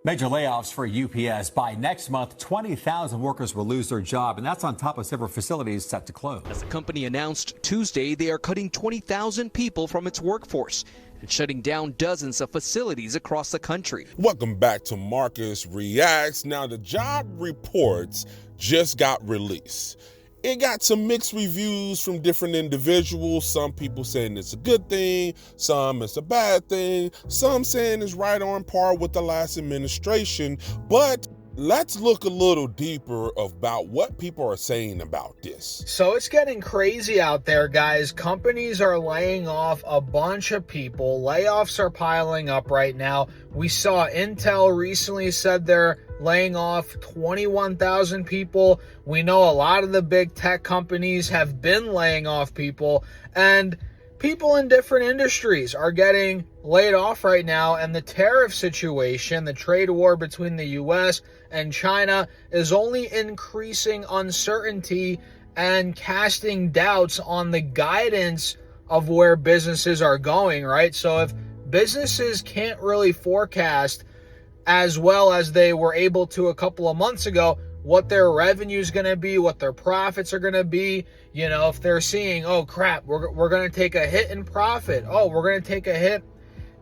Major layoffs for UPS. By next month, 20,000 workers will lose their job, and that's on top of several facilities set to close. As the company announced Tuesday, they are cutting 20,000 people from its workforce and shutting down dozens of facilities across the country. Welcome back to Marcus Reacts. Now, the job reports just got released. It got some mixed reviews from different individuals. Some people saying it's a good thing, some it's a bad thing, some saying it's right on par with the last administration. But let's look a little deeper about what people are saying about this. So it's getting crazy out there, guys. Companies are laying off a bunch of people. Layoffs are piling up right now. We saw Intel recently said they're laying off 21,000 people. We know a lot of the big tech companies have been laying off people, and people in different industries are getting laid off right now. And the tariff situation, the trade war between the U.S. and China, is only increasing uncertainty and casting doubts on the guidance of where businesses are going, right? So if businesses can't really forecast as well as they were able to a couple of months ago what their revenue is going to be, what their profits are going to be, you know, if they're seeing, oh crap, we're going to take a hit in profit, oh, we're going to take a hit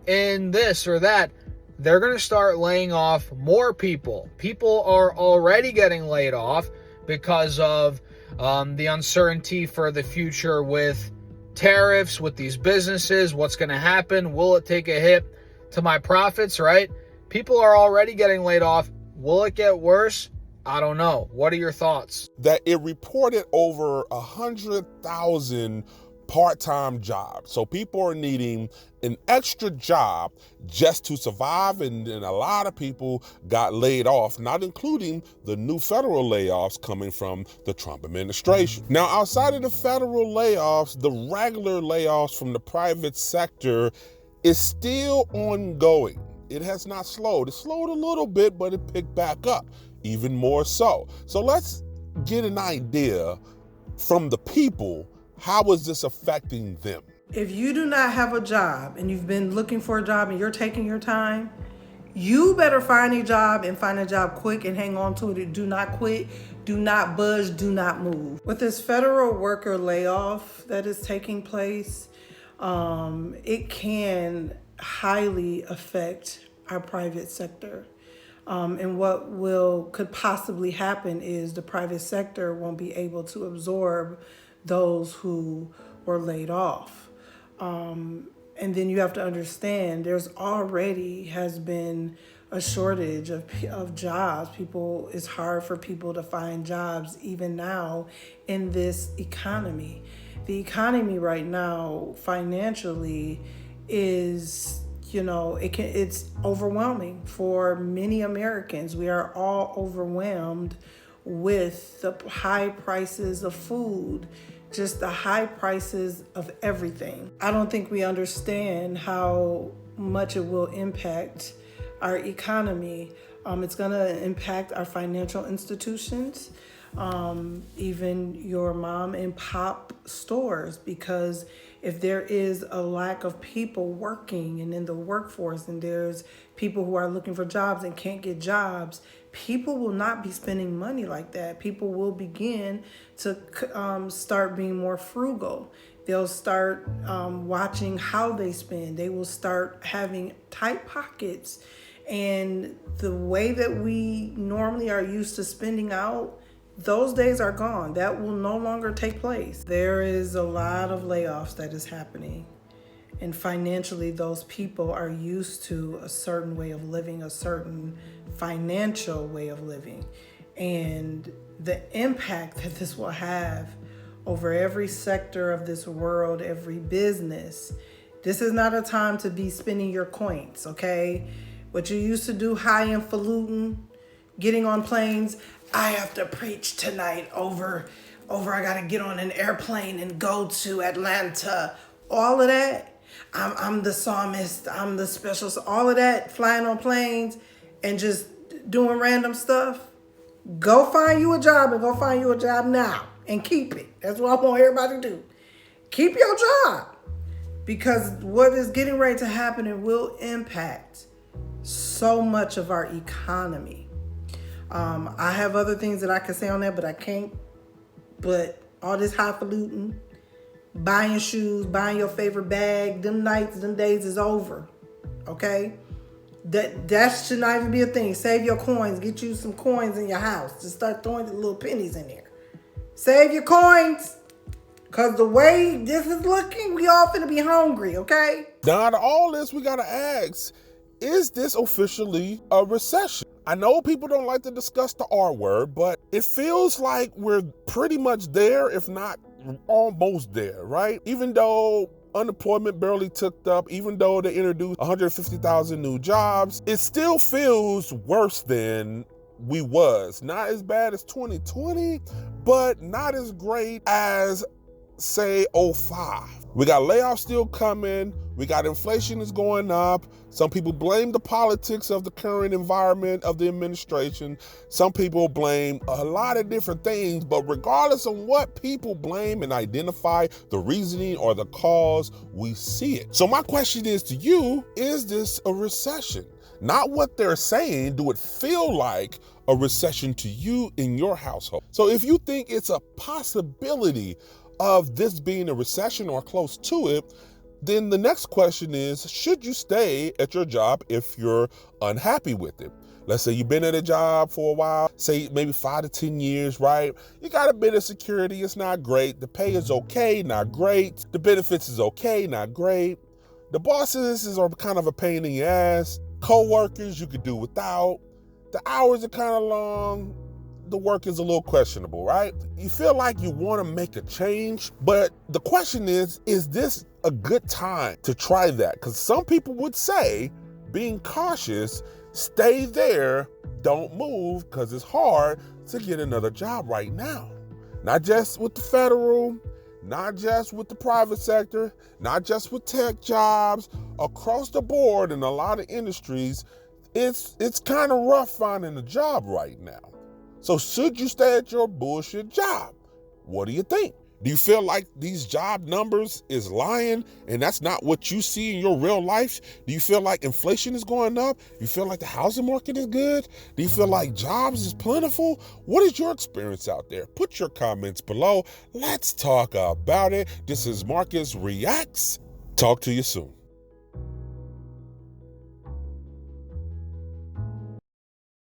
in this or that, they're going to start laying off more people. People are already getting laid off because of the uncertainty for the future with tariffs, with these businesses. What's going to happen? Will it take a hit to my profits, right? People are already getting laid off. Will it get worse? I don't know. What are your thoughts? That it reported over 100,000 part-time jobs. So people are needing an extra job just to survive, and a lot of people got laid off, not including the new federal layoffs coming from the Trump administration. Now, outside of the federal layoffs, the regular layoffs from the private sector is still ongoing. It has not slowed. It slowed a little bit, but it picked back up even more so. So let's get an idea from the people. How is this affecting them? If you do not have a job and you've been looking for a job and you're taking your time, you better find a job and find a job quick and hang on to it. Do not quit. Do not budge. Do not move. With this federal worker layoff that is taking place, it can highly affect our private sector. And what could possibly happen is the private sector won't be able to absorb those who were laid off. And then you have to understand there's already has been a shortage of jobs. It's hard for people to find jobs even now in this economy. The economy right now financially is, it's overwhelming for many Americans. We are all overwhelmed with the high prices of food, just the high prices of everything. I don't think we understand how much it will impact our economy. It's going to impact our financial institutions, even your mom and pop stores, because if there is a lack of people working and in the workforce, and there's people who are looking for jobs and can't get jobs, people will not be spending money like that. People will begin to start being more frugal. They'll start watching how they spend. They will start having tight pockets. And the way that we normally are used to spending out, those days are gone. That will no longer take place. There is a lot of layoffs that is happening. And financially, those people are used to a certain way of living, a certain financial way of living. And the impact that this will have over every sector of this world, every business, this is not a time to be spending your coins, okay? What you used to do, high and falutin, getting on planes, I have to preach tonight over I gotta get on an airplane and go to Atlanta. All of that, I'm the psalmist, I'm the specialist, all of that, flying on planes and just doing random stuff. Go find you a job, and go find you a job now and keep it. That's what I want everybody to do. Keep your job, because what is getting ready to happen, it will impact so much of our economy. I have other things that I could say on that, but I can't. But all this highfalutin, buying shoes, buying your favorite bag, them nights, them days is over. Okay? That should not even be a thing. Save your coins. Get you some coins in your house. Just start throwing the little pennies in there. Save your coins. Because the way this is looking, we all finna be hungry, okay? Now, out of all this, we gotta ask, is this officially a recession? I know people don't like to discuss the R word, but it feels like we're pretty much there, if not almost there, right? Even though unemployment barely ticked up, even though they introduced 150,000 new jobs, it still feels worse than we was. Not as bad as 2020, but not as great as, say, 05. We got layoffs still coming. We got inflation is going up. Some people blame the politics of the current environment of the administration. Some people blame a lot of different things, but regardless of what people blame and identify the reasoning or the cause, we see it. So my question is to you, is this a recession? Not what they're saying. Do it feel like a recession to you in your household? So if you think it's a possibility of this being a recession or close to it, then the next question is, should you stay at your job if you're unhappy with it? Let's say you've been at a job for a while, say maybe 5 to 10 years, right? You got a bit of security, it's not great. The pay is okay, not great. The benefits is okay, not great. The bosses are kind of a pain in your ass. Co-workers you could do without. The hours are kind of long. The work is a little questionable, right? You feel like you want to make a change, but the question is this a good time to try that? Because some people would say, being cautious, stay there, don't move, because it's hard to get another job right now. Not just with the federal, not just with the private sector, not just with tech jobs, across the board in a lot of industries, it's kind of rough finding a job right now. So should you stay at your bullshit job? What do you think? Do you feel like these job numbers is lying and that's not what you see in your real life? Do you feel like inflation is going up? Do you feel like the housing market is good? Do you feel like jobs is plentiful? What is your experience out there? Put your comments below. Let's talk about it. This is Marcus Reacts. Talk to you soon.